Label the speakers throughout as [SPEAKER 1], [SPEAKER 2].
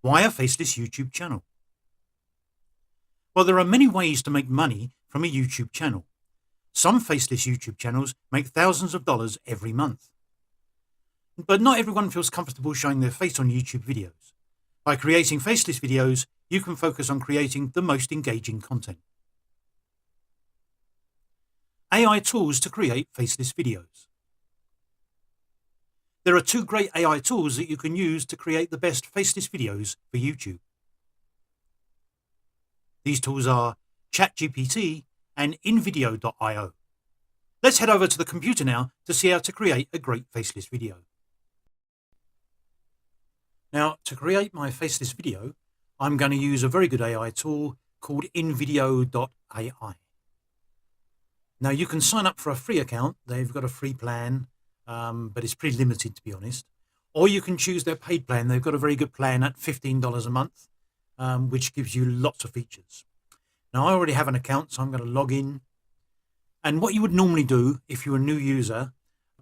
[SPEAKER 1] Why a faceless YouTube channel? Well, there are many ways to make money from a YouTube channel. Some faceless YouTube channels make thousands of dollars every month. But not everyone feels comfortable showing their face on YouTube videos. By creating faceless videos, you can focus on creating the most engaging content. AI tools to create faceless videos. There are two great AI tools that you can use to create the best faceless videos for YouTube. These tools are ChatGPT and InVideo.io. Let's head over to the computer now to see how to create a great faceless video. Now, to create my faceless video, I'm going to use a very good AI tool called InVideo.ai. Now, you can sign up for a free account. They've got a free plan, but it's pretty limited, to be honest. Or you can choose their paid plan. They've got a very good plan at $15 a month, which gives you lots of features. Now, I already have an account, so I'm going to log in. And what you would normally do if you're a new user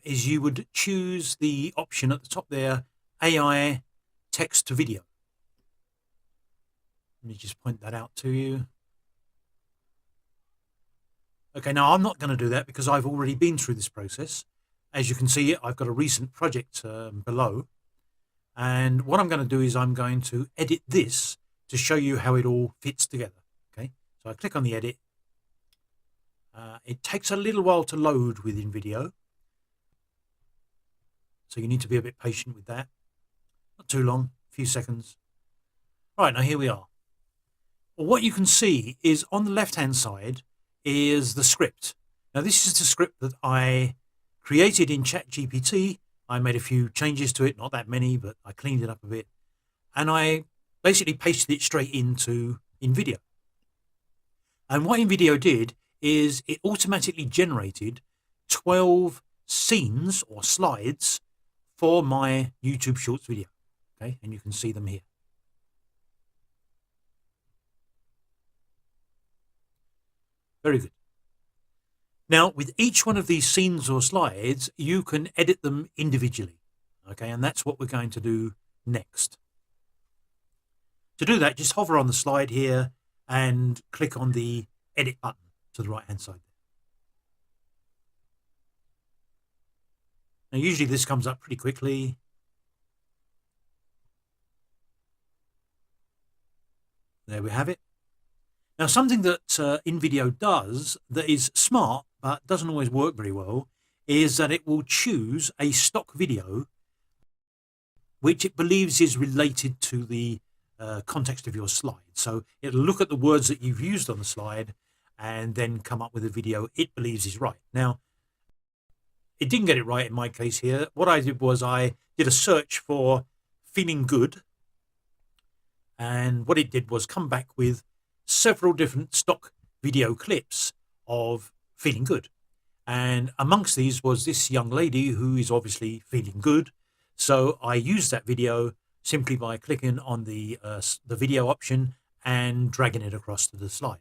[SPEAKER 1] is you would choose the option at the top there, AI text to video. Let me just point that out to you. Okay, now I'm not going to do that because I've already been through this process. As you can see, I've got a recent project below. And what I'm going to do is I'm going to edit this to show you how it all fits together. Okay, so I click on the edit. It takes a little while to load with InVideo. So you need to be a bit patient with that. Not too long, a few seconds. All right, now here we are. Well, what you can see is on the left-hand side is the script. Now, this is the script that I created in ChatGPT. I made a few changes to it, not that many, but I cleaned it up a bit. And I basically pasted it straight into InVideo. And what InVideo did is it automatically generated 12 scenes or slides for my YouTube Shorts video. Okay, and you can see them here. Very good. Now, with each one of these scenes or slides, you can edit them individually. Okay, and that's what we're going to do next. To do that, just hover on the slide here and click on the edit button to the right-hand side. Now, usually this comes up pretty quickly. There we have it. Now, something that InVideo does that is smart but doesn't always work very well is that it will choose a stock video which it believes is related to the context of your slide. So it'll look at the words that you've used on the slide and then come up with a video it believes is right. Now, it didn't get it right in my case here. What I did was I did a search for feeling good. And what it did was come back with several different stock video clips of feeling good. And amongst these was this young lady who is obviously feeling good. So I used that video simply by clicking on the video option and dragging it across to the slide.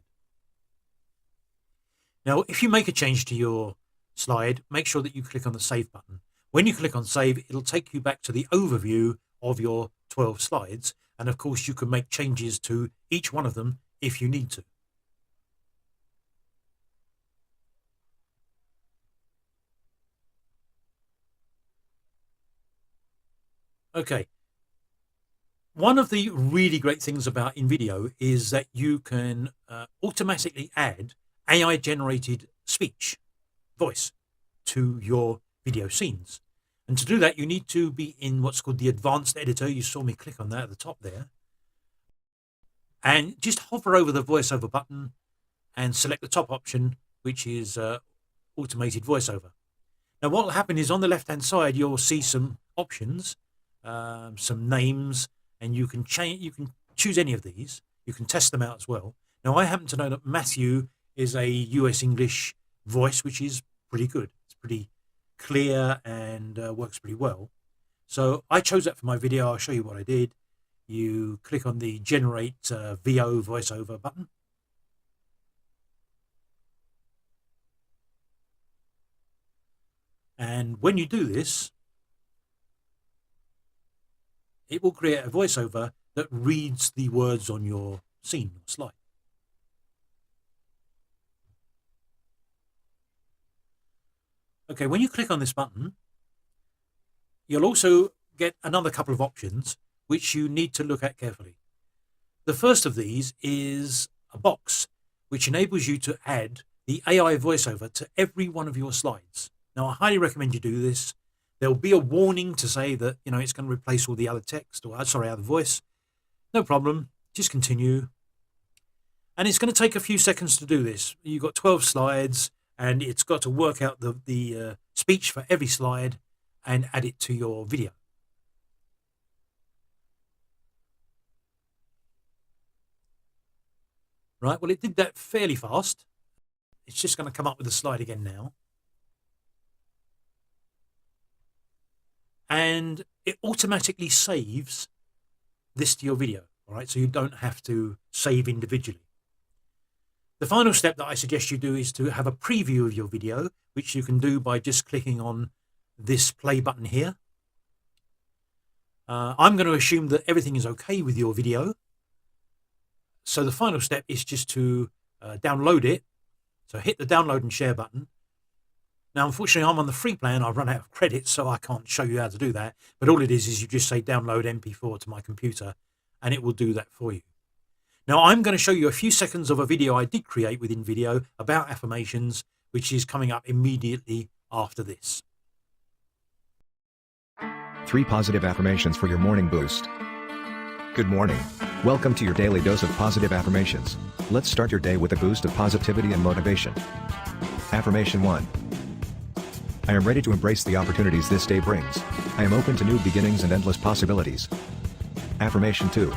[SPEAKER 1] Now, if you make a change to your slide, make sure that you click on the save button. When you click on save, it'll take you back to the overview of your 12 slides. And of course, you can make changes to each one of them if you need to. Okay. One of the really great things about InVideo is that you can automatically add AI-generated speech, voice, to your video scenes. And to do that, you need to be in what's called the advanced editor. You saw me click on that at the top there. And just hover over the voiceover button and select the top option, which is automated voiceover. Now, what will happen is on the left-hand side, you'll see some options, some names, and you can choose any of these. You can test them out as well. Now, I happen to know that Matthew is a US English voice, which is pretty good. It's pretty clear and works pretty well. So I chose that for my video. I'll show you what I did. You click on the generate VO voiceover button. And when you do this, it will create a voiceover that reads the words on your scene or slide. Okay, when you click on this button, you'll also get another couple of options which you need to look at carefully. The first of these is a box which enables you to add the AI voiceover to every one of your slides. Now, I highly recommend you do this. There'll be a warning to say that, it's going to replace all the other text or, other voice. No problem. Just continue. And it's going to take a few seconds to do this. You've got 12 slides and it's got to work out the speech for every slide and add it to your video. Right, well, it did that fairly fast. It's just going to come up with the slide again now. And it automatically saves this to your video, all right? So you don't have to save individually. The final step that I suggest you do is to have a preview of your video, which you can do by just clicking on this play button here. I'm going to assume that everything is okay with your video. So the final step is just to download it. So hit the download and share button. Now, unfortunately, I'm on the free plan. I've run out of credits, so I can't show you how to do that. But all it is you just say download MP4 to my computer, and it will do that for you. Now, I'm going to show you a few seconds of a video I did create with InVideo about affirmations, which is coming up immediately after this.
[SPEAKER 2] 3 positive affirmations for your morning boost. Good morning. Welcome to your daily dose of positive affirmations. Let's start your day with a boost of positivity and motivation. Affirmation 1. I am ready to embrace the opportunities this day brings. I am open to new beginnings and endless possibilities. Affirmation 2.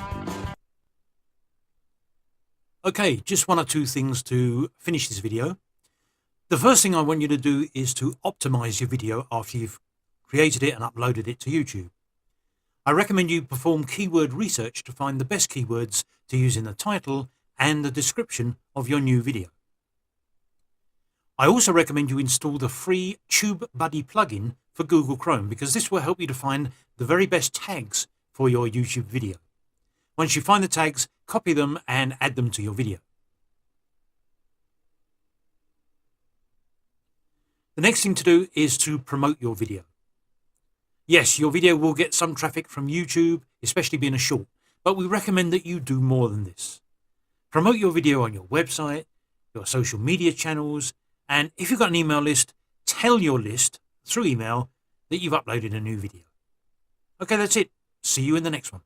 [SPEAKER 1] Okay, just one or two things to finish this video. The first thing I want you to do is to optimize your video after you've created it and uploaded it to YouTube. I recommend you perform keyword research to find the best keywords to use in the title and the description of your new video. I also recommend you install the free TubeBuddy plugin for Google Chrome because this will help you to find the very best tags for your YouTube video. Once you find the tags, copy them and add them to your video. The next thing to do is to promote your video. Yes, your video will get some traffic from YouTube, especially being a short, but we recommend that you do more than this. Promote your video on your website, your social media channels, and if you've got an email list, tell your list through email that you've uploaded a new video. Okay, that's it. See you in the next one.